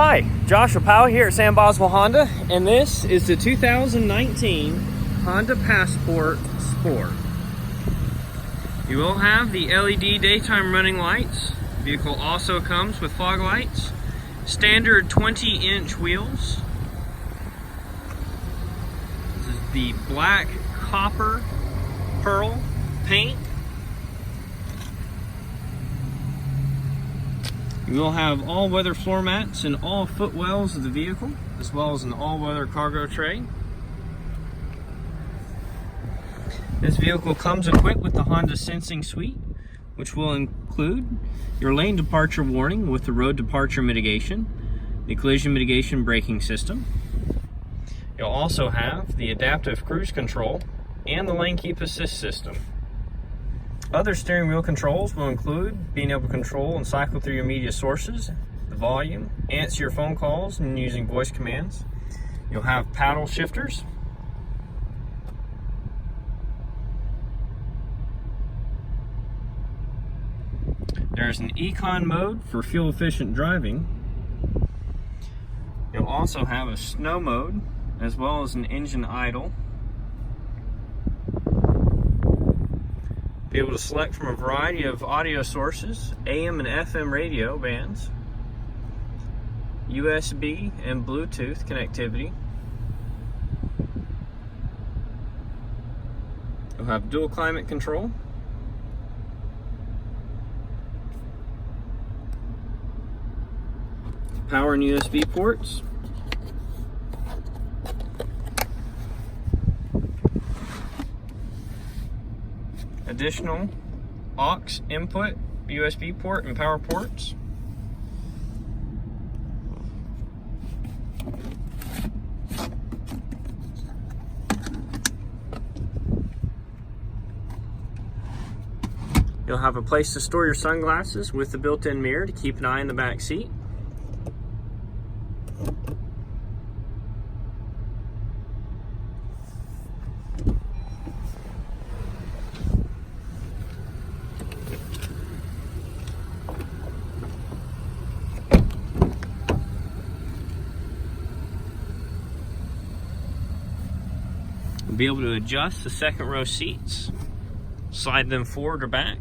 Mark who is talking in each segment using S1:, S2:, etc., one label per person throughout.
S1: Hi, Joshua Powell here at Sam Boswell Honda, and this is the 2019 Honda Passport Sport. You will have the LED daytime running lights. The vehicle also comes with fog lights, standard 20-inch wheels. This is the black copper pearl paint. You will have all-weather floor mats in all footwells of the vehicle, as well as an all-weather cargo tray. This vehicle comes equipped with the Honda Sensing Suite, which will include your lane departure warning with the road departure mitigation, the collision mitigation braking system. You'll also have the adaptive cruise control and the lane keep assist system. Other steering wheel controls will include being able to control and cycle through your media sources, the volume, answer your phone calls and using voice commands. You'll have paddle shifters. There's an Econ mode for fuel efficient driving. You'll also have a snow mode as well as an engine idle. Be able to select from a variety of audio sources, AM and FM radio bands, USB and Bluetooth connectivity. You'll have dual climate control. Power and USB ports. Additional aux input, USB port, and power ports. You'll have a place to store your sunglasses with the built-in mirror to keep an eye in the back seat. You'll be able to adjust the second row seats, slide them forward or back.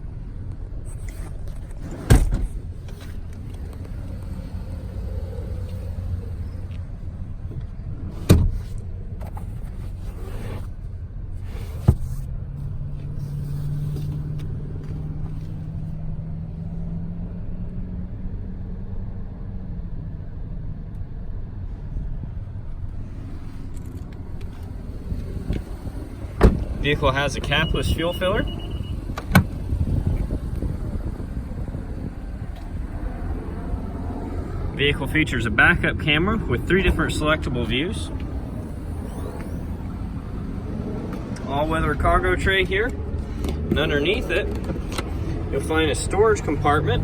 S1: Vehicle has a capless fuel filler. Vehicle features a backup camera with 3 different selectable views. All-weather cargo tray here, and underneath it you'll find a storage compartment,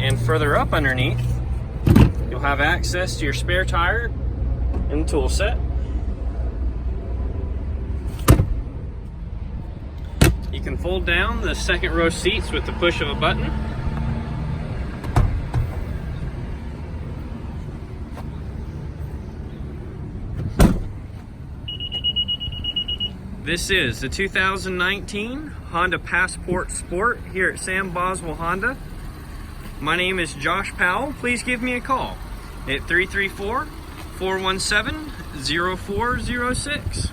S1: and further up underneath you'll have access to your spare tire and tool set. You can fold down the second row seats with the push of a button. This is the 2019 Honda Passport Sport here at Sam Boswell Honda. My name is Josh Powell. Please give me a call at 334-417-0406.